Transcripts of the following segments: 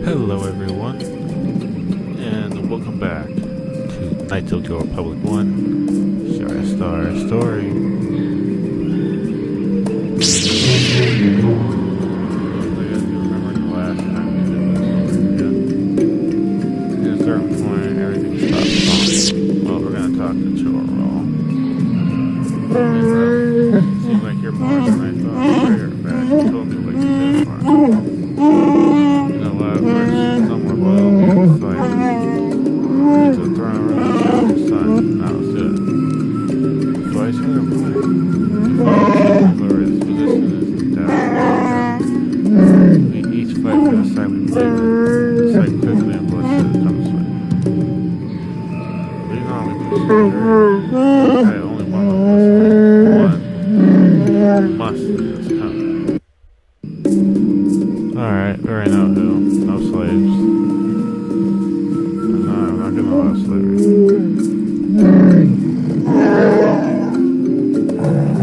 Hello everyone, and welcome back to Knights of the Old Republic 1, Star Story. Last time we did this, at a certain point everything stopped. Well, we're going to talk to Choro. Seems like you're more than I thought. You're back. You told me what you did for me. You know what? We're somewhere below me in the fight. It's a throne around the sun. Now let's do it. Twice in a play. Whoever this position is down. We each fight for the side we play with. It's like quickly and bloodshed comes with. We normally do surgery. I only want one must is coming. Alright, very know who. No slaves. No, I'm not gonna allow slavery.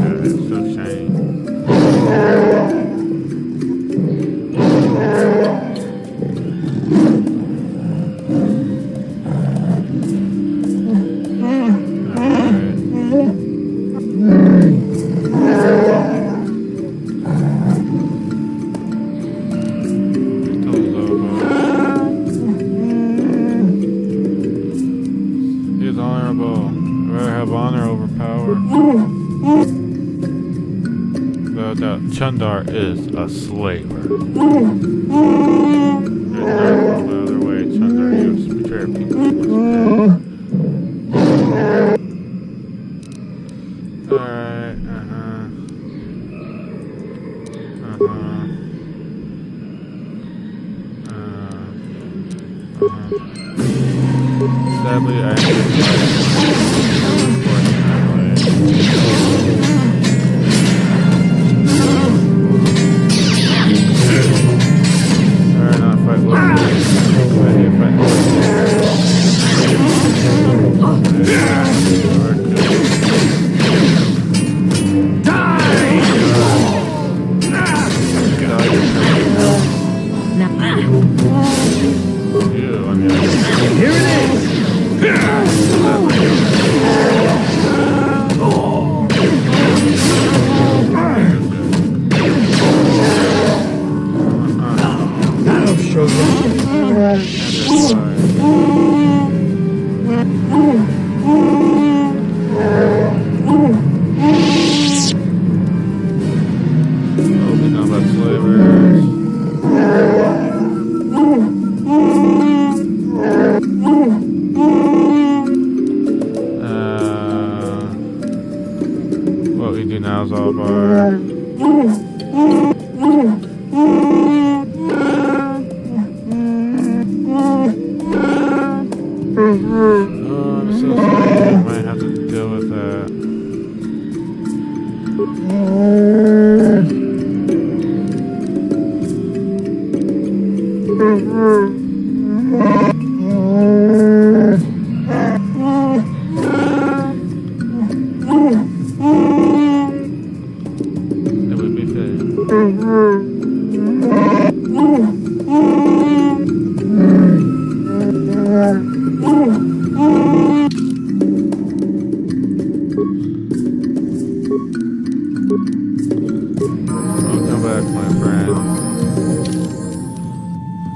Good, it's so shiny. Chundar is a slaver. There's no other way. Chundar used to betray people. Alright, Sadly, I what we do now is all about I'm so sorry, I might have to deal with that. It would be fair. Welcome back, my friend.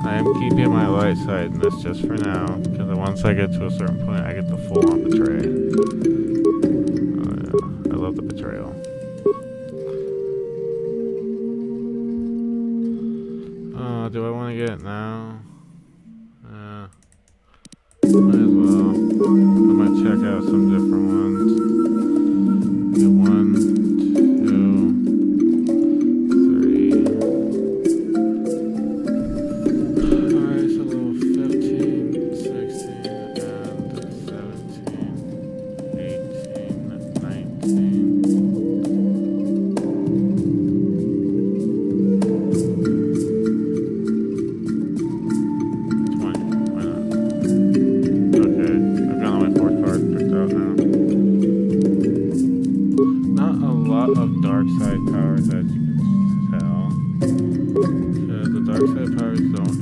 I am keeping my light side in this just for now, because once I get to a certain point, I get the full-on betray. Oh yeah, I love the betrayal. Do I want to get it now? Might as well. I might check out some different ones. Do 1, 2, 3. Alright, so level 15, 16, and 17, 18, 19. Powers, as you can tell, because the dark side powers don't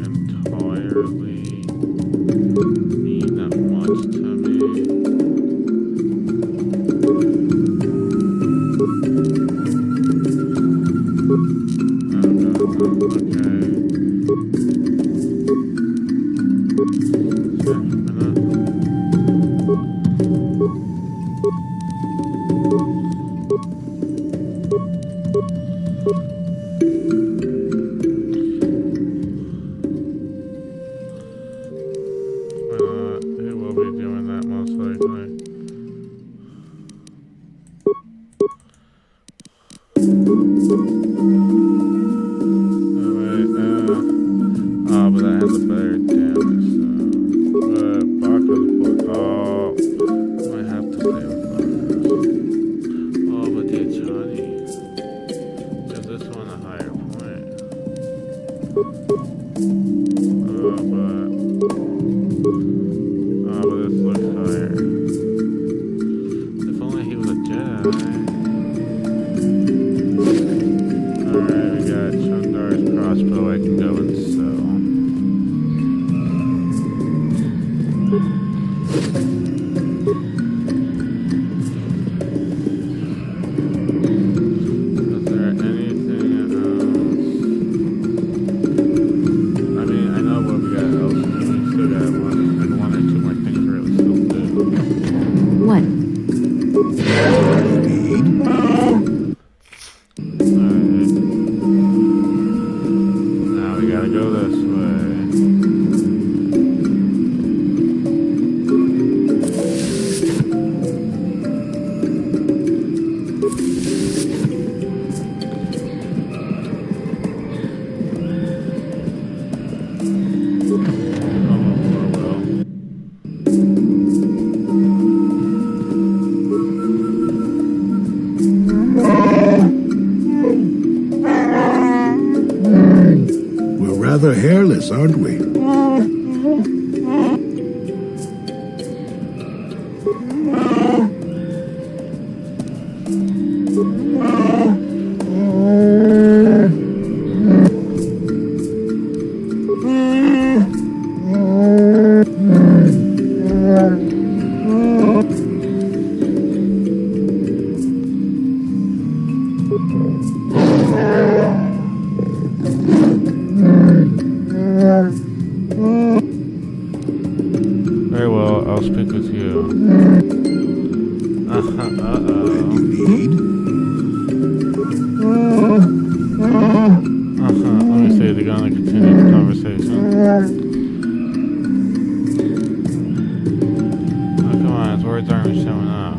toy really mean that much to me. It will be doing that most likely. But that has a better damage, so. But Baka's book. Oh, I might have to stay with Baka's. Oh, but the Achani. Gives this one a higher point. But this looks higher. If only he was a Jedi. Alright, we got Chundar's crossbow I can go and sell. Is there anything else? I mean, I know what we got else. We still got one or two more things to really still do. What? Alright. Now we gotta go this way. We're rather hairless, aren't we? Very well, I'll speak with you. Uh-oh. Let me see, they're gonna continue the conversation. Oh, come on, his words aren't showing up.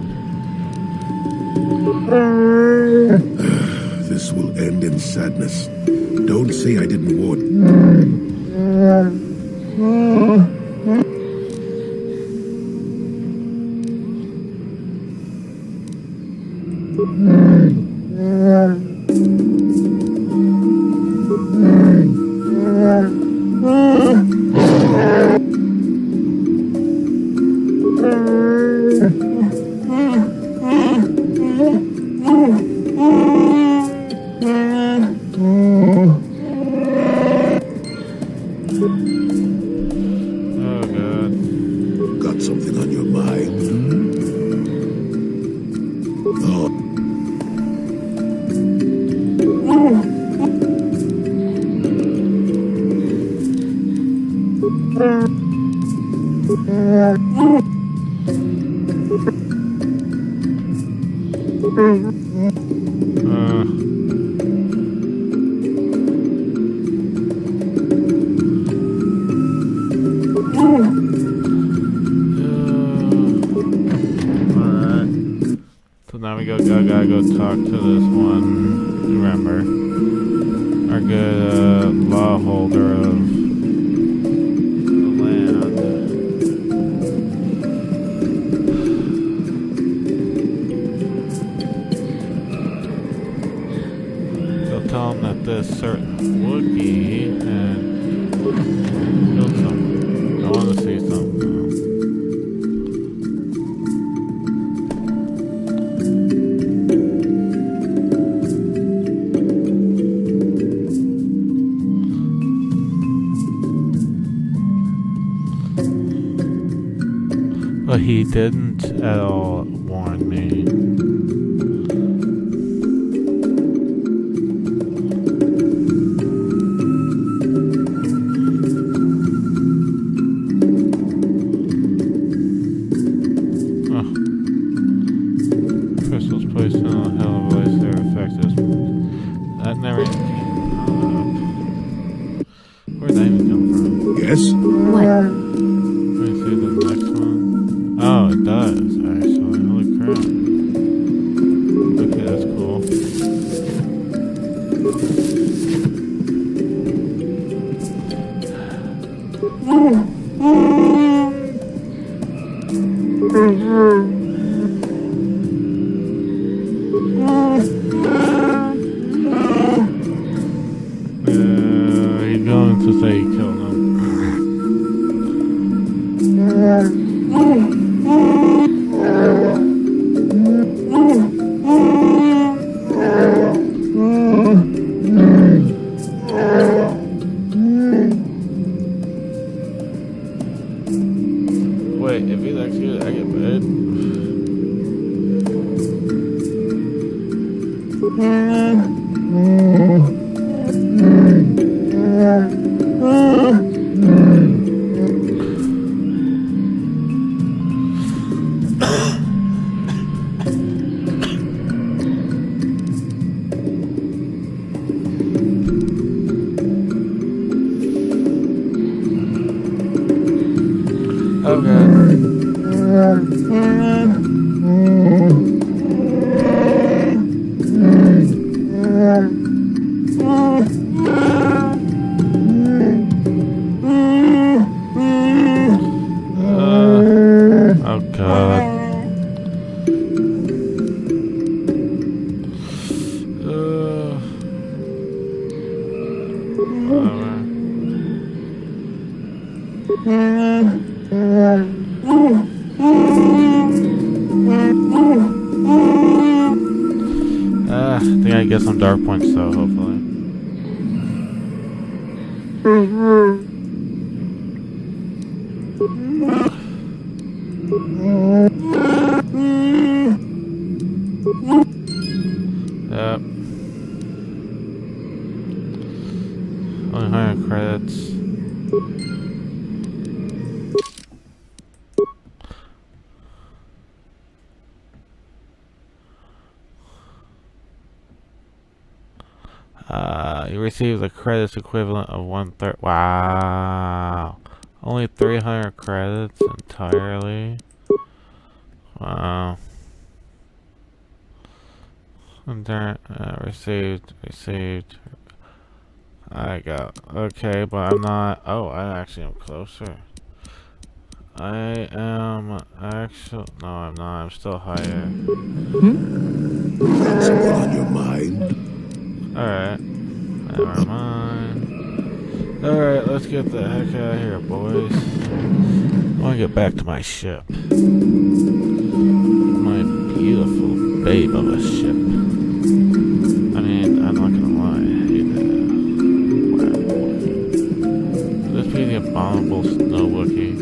This will end in sadness. Don't say I didn't warn. Oh, God. Got something on your mind? Oh. Alright. So now we gotta go talk to this one, remember, our good law holder of the land. So tell him that this certain Wookiee and killed someone. I want to see something. But he didn't at all warn me. Crystals placed in a hell of a place that affected. That never came up. Where'd that even come from? Yes? What? Let me see the next one. Oh, it does, actually. Holy crap. Okay, that's cool. He's going to say he killed him. Wait, if he's executed, I get paid. Okay. Oh god. I think I get some dark points though, hopefully. Yep. Only 100 credits. You receive the credits equivalent of 1/3. Wow. Only 300 credits entirely. Wow. And then, received. I got, okay, but I'm not, oh, I actually am closer. I am actually, no, I'm not, I'm still higher. Got someone on your mind? Alright, never mind. Alright, let's get the heck out of here, boys. I want to get back to my ship. My beautiful babe of a ship. I mean, I'm not gonna lie, I hate it. Wow. Could this be the abominable snow Wookiee?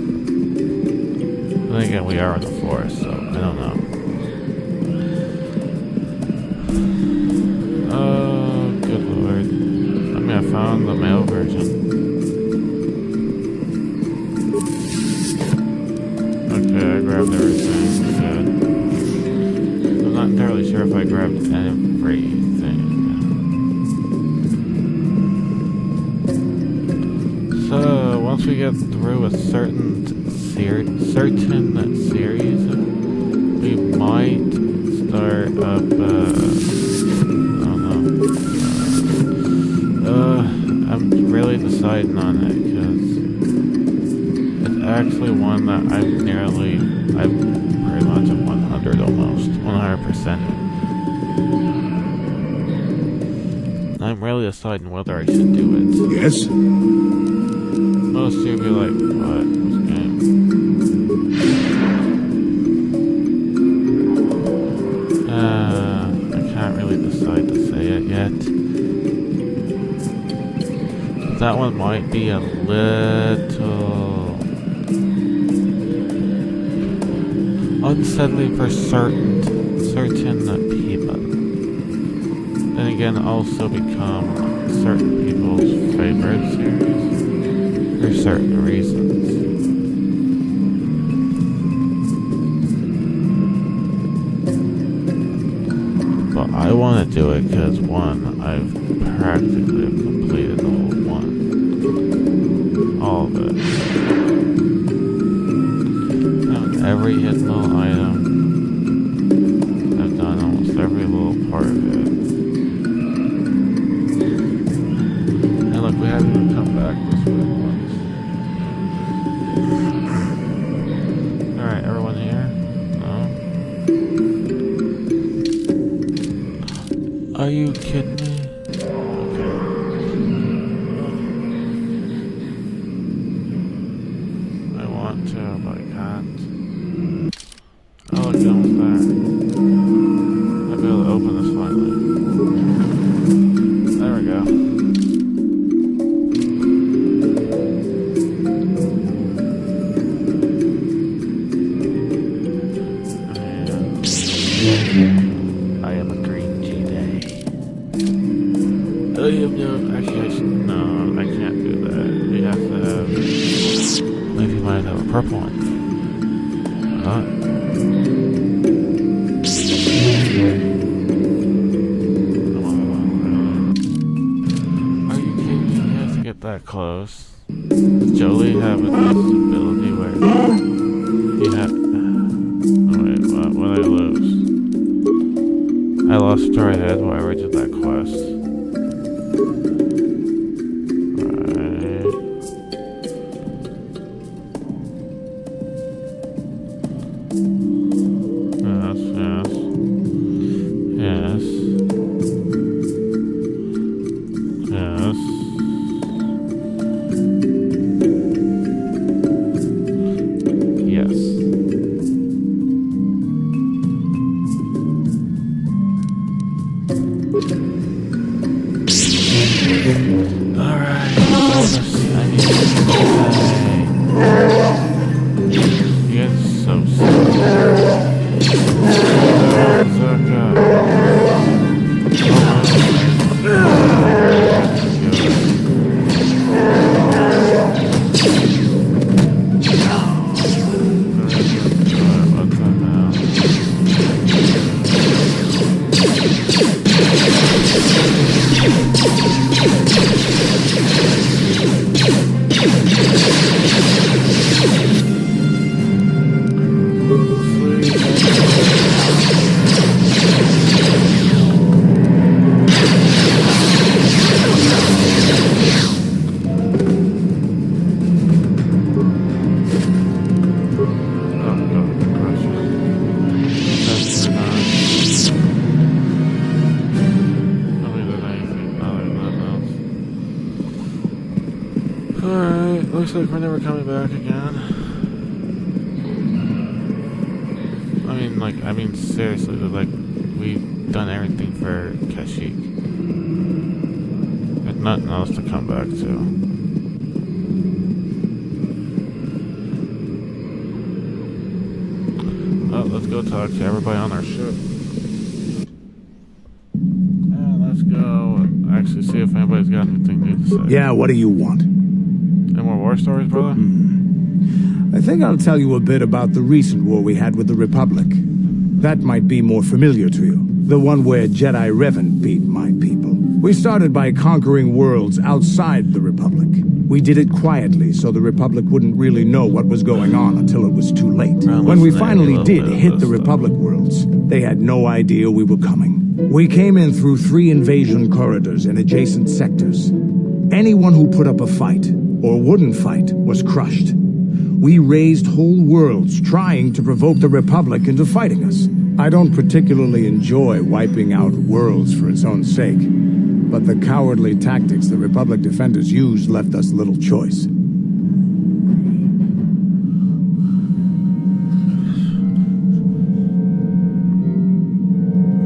Then again, we are in the forest, so I don't know. Oh, good lord. I mean, I found the male version. Okay, I grabbed everything. Good. I'm not entirely sure if I grabbed everything. So, once we get through a certain series, we might start up, I don't know. I'm really deciding on it, because it's actually one that I'm pretty much at 100 almost, 100%. I'm really deciding whether I should do it. Yes? Most of you will be like, what? This game? I can't really decide to say it yet. That one might be a little... unsettling for certain people. Then again, also become certain people's favorite series for certain reasons. But I want to do it because, one, I've practically completed the whole one. All of it. Found every hidden little item. I've done almost every little part of it. And look, we haven't even come back this way once. Alright, everyone here? No? Are you kidding me? Okay. I want to, but I can't. Oh, look, it's almost there. I'll be able to open this finally. There we go. I am a green Jedi. I am no. Actually, no, I can't do that. We have to have. Maybe you might have a purple one. Huh? Are you kidding me? You have to get that close. Does Jolie have a disability where he had. Oh wait, what did I lose? I lost story head while I did that quest. Right. Yes, yes. Yes. Yes. Yes. Alright, let's see. I need to You guys are so sick. Zucca. Alright, looks like we're never coming back again. I mean seriously, like, we've done everything for Kashyyyk. There's nothing else to come back to. Oh, let's go talk to everybody on our ship. And let's go actually see if anybody's got anything new to say. Yeah, what do you want? Any more war stories, brother? I think I'll tell you a bit about the recent war we had with the Republic. That might be more familiar to you. The one where Jedi Revan beat my people. We started by conquering worlds outside the Republic. We did it quietly so the Republic wouldn't really know what was going on until it was too late. When we finally did hit the Republic worlds, they had no idea we were coming. We came in through 3 invasion corridors in adjacent sectors. Anyone who put up a fight, or wouldn't fight, was crushed. We raised whole worlds trying to provoke the Republic into fighting us. I don't particularly enjoy wiping out worlds for its own sake, but the cowardly tactics the Republic defenders used left us little choice.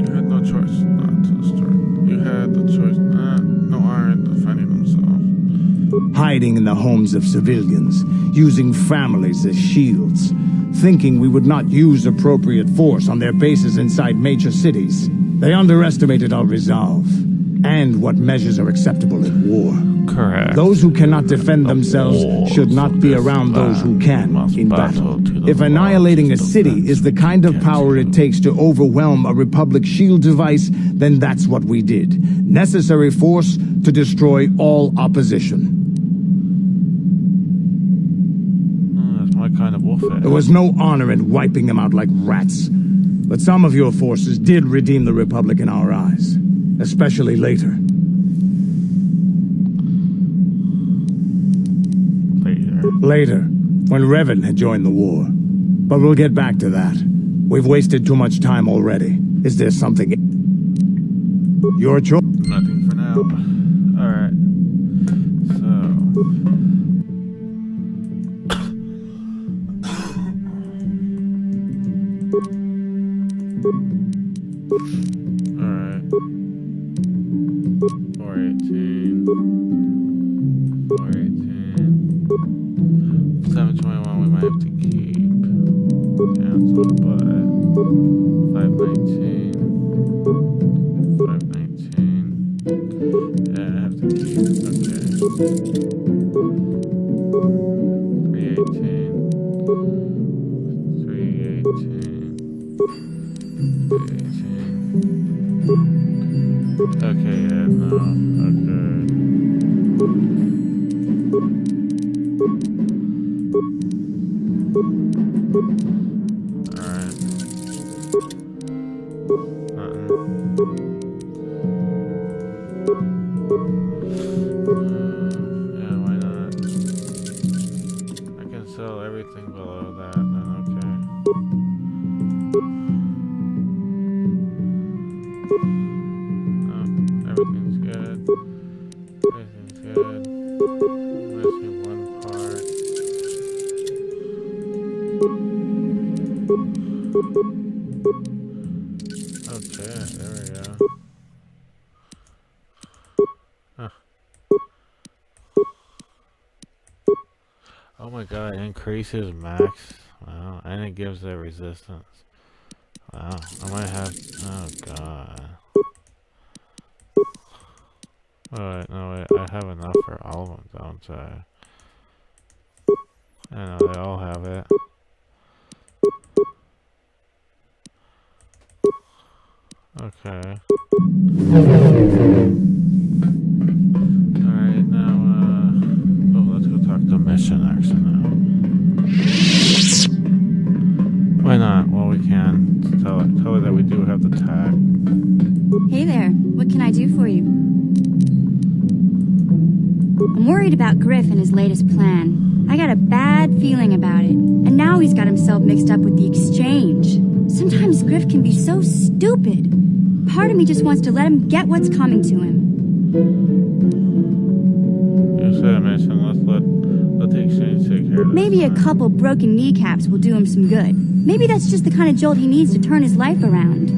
You had no choice not to start. You had the choice not. No iron defending themselves. hiding in the homes of civilians, using families as shields, thinking we would not use appropriate force on their bases inside major cities. They underestimated our resolve, and what measures are acceptable in war. Correct. Those who cannot defend themselves should not be around those who can in battle. If annihilating a city is the kind of power it takes to overwhelm a Republic shield device, then that's what we did. Necessary force to destroy all opposition. That's my kind of warfare. There was no honor in wiping them out like rats. But some of your forces did redeem the Republic in our eyes. Especially later. Later, when Revan had joined the war. But we'll get back to that. We've wasted too much time already. Is there something... Your choice? Nothing for now. Alright. Alright. 418. 721 we might have to keep. Cancel, but 519. 519. Yeah, I have to keep. Okay. 318. 318. 318. Okay, yeah, no. Okay. Alright. Nothing. Yeah, why not? I can sell everything below that, then okay. Everything's good. Everything's good. Missing one part. Okay, there we go. Huh. Oh my god, it increases max. Wow, and it gives the resistance. Wow, I might have... Oh god. Oh wait, no wait, I have enough for all of them, don't I? I know, they all have it. Okay. Alright, now, oh, let's go talk to Mission actually now. Why not? Well, we can. Tell her that we do have the tag. Hey there, what can I do for you? I'm worried about Griff and his latest plan. I got a bad feeling about it, and now he's got himself mixed up with the exchange. Sometimes Griff can be so stupid. Part of me just wants to let him get what's coming to him. You said, Mason, let the exchange take care of this. Maybe a couple broken kneecaps will do him some good. Maybe that's just the kind of jolt he needs to turn his life around.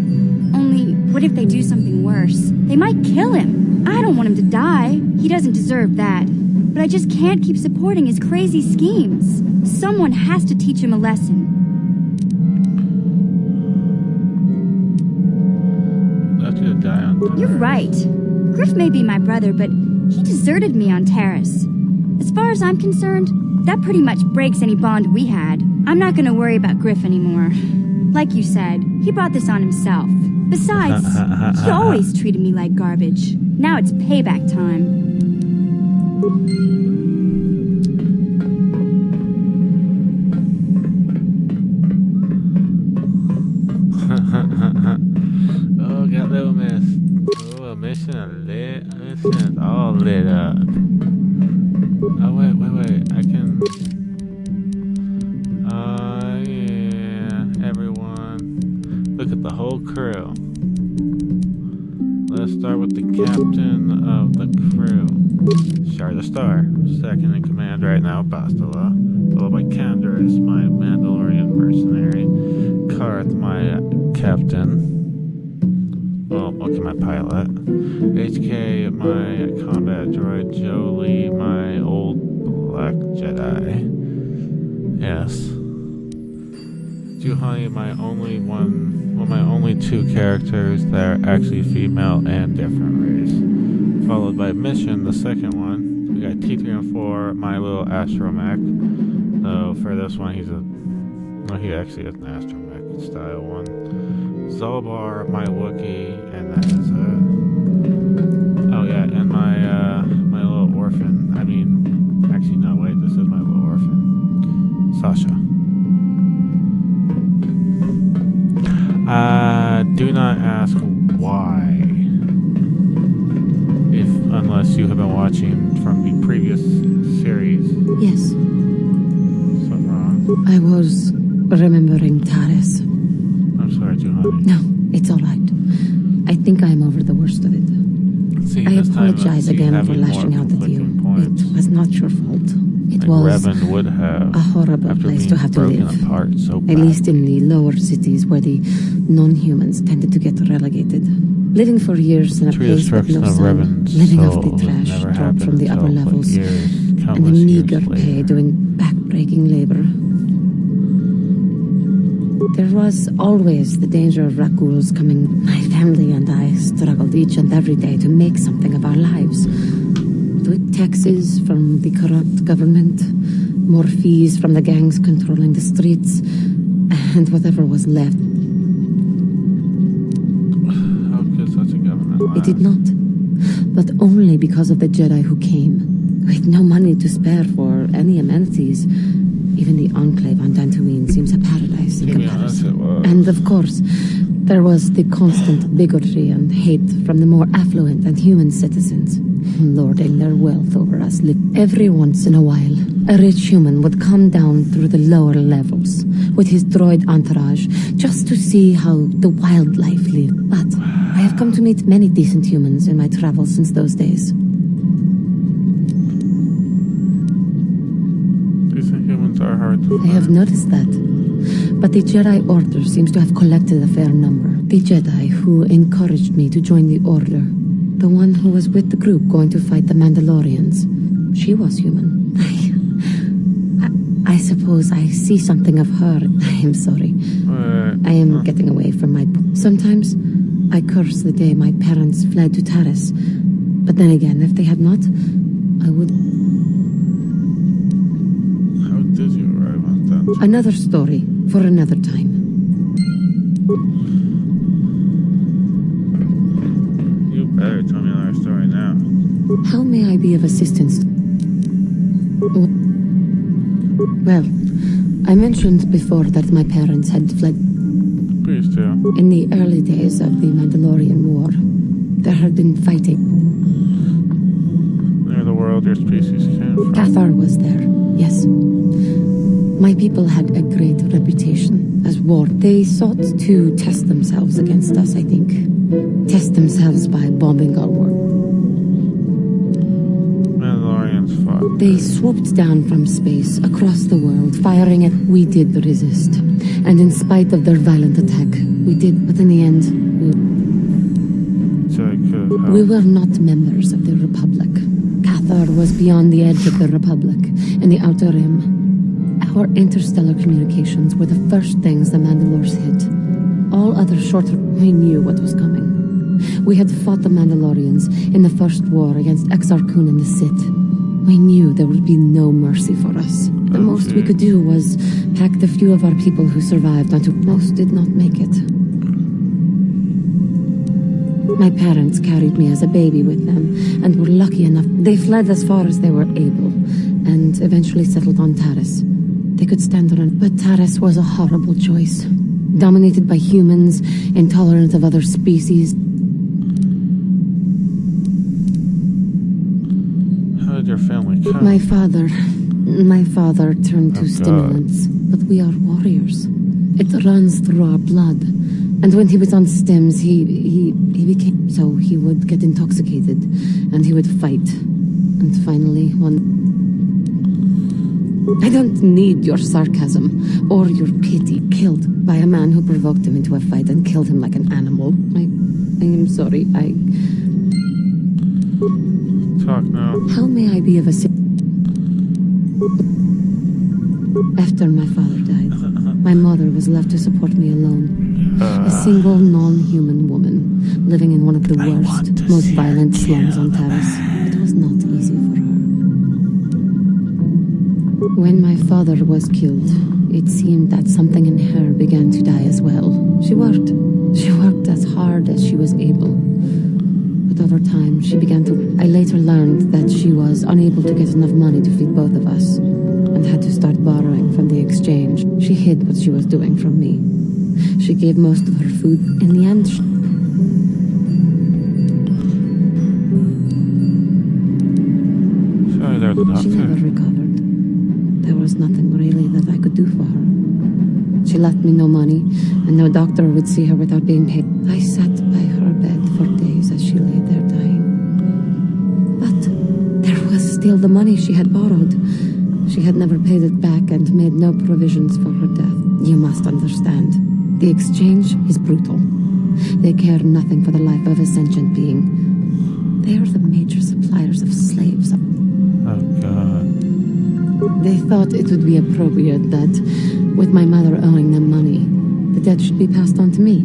Only, what if they do something worse? They might kill him. I don't want him to die. He doesn't deserve that. But I just can't keep supporting his crazy schemes. Someone has to teach him a lesson. Die on Terrace. You're right. Griff may be my brother, but he deserted me on Terrace. As far as I'm concerned, that pretty much breaks any bond we had. I'm not gonna worry about Griff anymore. Like you said, he brought this on himself. Besides, he always treated me like garbage. Now it's payback time. Oh, got little miss. Oh, mission is all lit up. Oh, wait. I can... yeah, everyone. Look at the whole crew. Let's start with the captain of the crew. Shar the Star, second in command right now, Bastila. Followed by Canderous, my Mandalorian mercenary. Karth, my captain. Well, okay, my pilot. HK, my combat droid. Jolie, my old black Jedi. Yes. Juhani, my only two characters that are actually female and different race. Followed by Mission, the second one. We got T3 and 4, my little astromech. So for this one, he actually is an astromech style one. Zolbar, my Wookiee, and that is oh yeah, and my little orphan. Actually no, wait, this is my little orphan, Sasha. Do not ask why, unless you have been watching from the previous series. Yes. Something wrong? I was remembering Taris. I'm sorry, Juhani. No, it's all right. I think I'm over the worst of it. See, I apologize again for lashing out at you. Points. It was not your fault. It Like was Revan would have a horrible place to have to live. Apart so At least in the lower cities where the non-humans tended to get relegated. Living for years in a place with no sun, living off the trash dropped from the upper levels, and the meager pay doing back-breaking labor. There was always the danger of Rakuls coming. My family and I struggled each and every day to make something of our lives. With taxes from the corrupt government, more fees from the gangs controlling the streets, and whatever was left. How could such a government last? It did not. But only because of the Jedi who came. With no money to spare for any amenities. Even the Enclave on Dantooine seems a paradise in comparison. And of course, there was the constant bigotry and hate from the more affluent and human citizens, lording their wealth over us. Every once in a while, a rich human would come down through the lower levels with his droid entourage just to see how the wildlife lived. But I have come to meet many decent humans in my travels since those days. Are hard to I have noticed that. But the Jedi Order seems to have collected a fair number. The Jedi who encouraged me to join the Order. The one who was with the group going to fight the Mandalorians. She was human. I suppose I see something of her. I am sorry. I am getting away from my... Sometimes I curse the day my parents fled to Taris. But then again, if they had not, I would... Did you arrive on that? Another story for another time. You better tell me another story now. How may I be of assistance? Well, I mentioned before that my parents had fled. Please do. In the early days of the Mandalorian War, there had been fighting. Near the world your species came from. Cathar was there, yes. My people had a great reputation as war. They sought to test themselves against us, I think. Test themselves by bombing our world. Mandalorians fought. They swooped down from space, across the world, firing at... We did resist. And in spite of their violent attack, we did, but in the end, we were not members of the Republic. Cathar was beyond the edge of the Republic, in the Outer Rim. Our interstellar communications were the first things the Mandalores hit. All other shorter... We knew what was coming. We had fought the Mandalorians in the first war against Exar Kun and the Sith. We knew there would be no mercy for us. The most we could do was pack the few of our people who survived onto... Most did not make it. My parents carried me as a baby with them, and were lucky enough... They fled as far as they were able, and eventually settled on Taris. They could stand on it, but Taris was a horrible choice. Dominated by humans, intolerant of other species. How did your family come? My father turned to stimulants, but we are warriors. It runs through our blood. And when he was on stims, he became... So he would get intoxicated, and he would fight. And finally, one... I don't need your sarcasm, or your pity. Killed by a man who provoked him into a fight and killed him like an animal. am sorry. Talk now. How may I be of assistance? After my father died, my mother was left to support me alone. A single non-human woman living in one of the worst, most violent slums on Terrace. It was not easy for her. When my father was killed, it seemed that something in her began to die as well. She worked. She worked as hard as she was able. But over time, she began to... I later learned that she was unable to get enough money to feed both of us, and had to start borrowing from the exchange. She hid what she was doing from me. She gave most of her food. In the end, Sorry, there's a doctor. she never recovered. There was nothing really that I could do for her. She left me no money, and no doctor would see her without being paid. I sat by her bed for days as she lay there dying. But there was still the money she had borrowed. She had never paid it back and made no provisions for her death. You must understand. The exchange is brutal. They care nothing for the life of a sentient being. They are the major suppliers of slaves. Oh, God. They thought it would be appropriate that, with my mother owing them money, the debt should be passed on to me.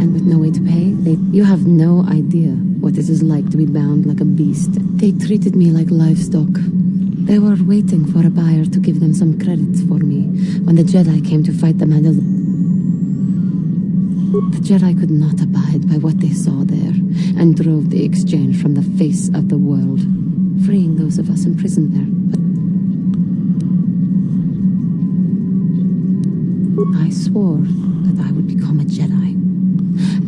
And with no way to pay, you have no idea what it is like to be bound like a beast. They treated me like livestock. They were waiting for a buyer to give them some credits for me when the Jedi came to fight the Mandalorian. The Jedi could not abide by what they saw there and drove the exchange from the face of the world, freeing those of us imprisoned there. I swore that I would become a Jedi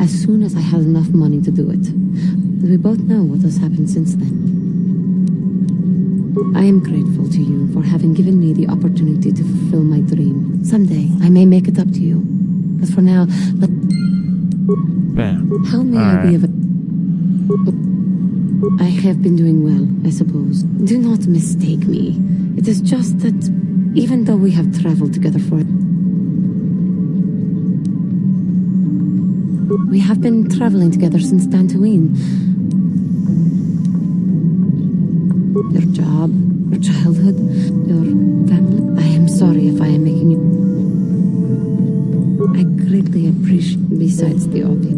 as soon as I had enough money to do it. But we both know what has happened since then. I am grateful to you for having given me the opportunity to fulfill my dream. Someday, I may make it up to you. But for now, Bam. how may I be of a... I have been doing well, I suppose. Do not mistake me. It is just that, even though we have traveled together for... We have been traveling together since Dantooine. Your job, your childhood, your family. I am sorry if I am making you... I greatly appreciate, besides the obvious.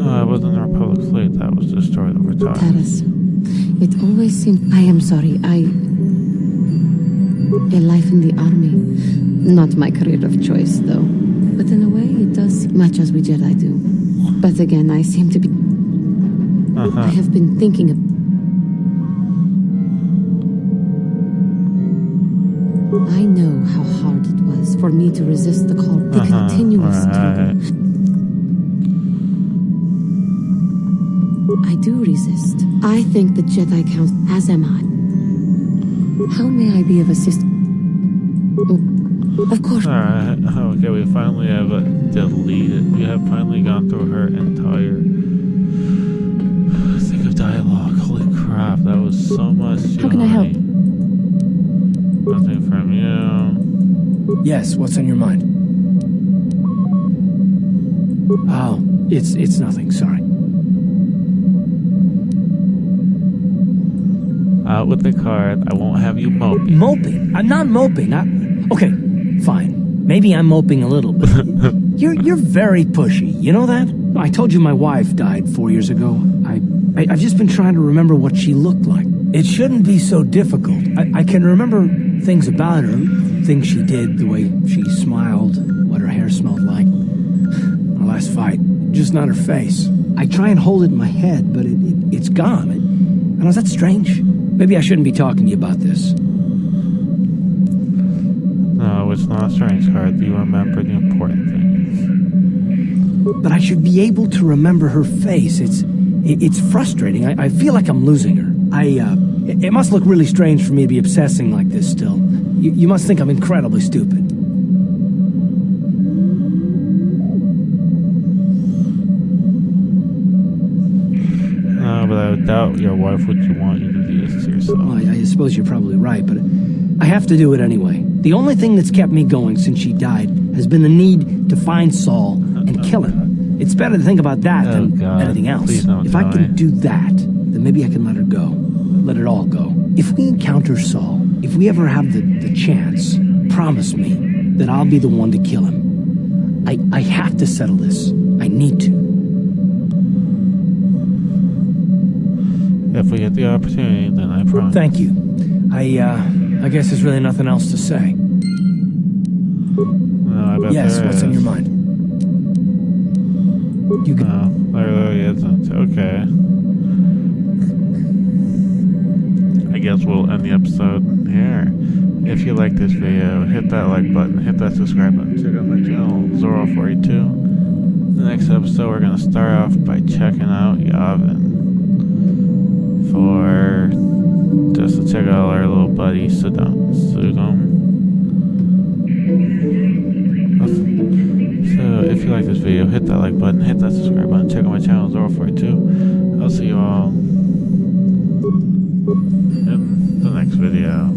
I wasn't a Republic slave. That was the story that we're talking. Taras, it always seemed... I am sorry, a life in the army. Not my career of choice, though. But in a way, it does much as we Jedi do. But again, I seem to be... I have been thinking of... I know how hard it was for me to resist the call, the continuous struggle. I do resist. I think the Jedi counts, as am I. How may I be of assistance? Oh, of course. Alright, okay, we finally have deleted. We have finally gone through her entire thing of dialogue. Holy crap, that was so much. How can I help? Nothing from you. Yes, what's on your mind? Oh, it's nothing, sorry. Out with the card. I won't have you moping. Moping? I'm not moping. Okay, fine. Maybe I'm moping a little bit. You're very pushy. You know that? I told you my wife died 4 years ago. I've just been trying to remember what she looked like. It shouldn't be so difficult. I can remember things about her, things she did, the way she smiled, what her hair smelled like. Our last fight, just not her face. I try and hold it in my head, but it's gone. I don't know, is that strange? Maybe I shouldn't be talking to you about this. No, it's not strange, Card. You remember the important things. But I should be able to remember her face. It's frustrating. I feel like I'm losing her. It must look really strange for me to be obsessing like this still. You must think I'm incredibly stupid. But I doubt your wife would want you to do this to yourself. Well, I suppose you're probably right, but I have to do it anyway. The only thing that's kept me going since she died has been the need to find Saul and kill him. It's better to think about that than anything else. If I can do that, then maybe I can let her go. Let it all go. If we encounter Saul, if we ever have the chance, promise me that I'll be the one to kill him. I have to settle this. I need to. If we get the opportunity, then I promise. Thank you. I guess there's really nothing else to say. No, I bet Yes, there what's is. on your mind? You can... No, there really isn't. Okay. I guess we'll end the episode here. If you like this video, hit that like button, hit that subscribe button, check out my channel, Zoro42. The next episode, we're going to start off by checking out Yavin. Just to check out our little buddy, Sugum. So, if you like this video, hit that like button, hit that subscribe button, check out my channel, Zoro42. I'll see you all in the next video.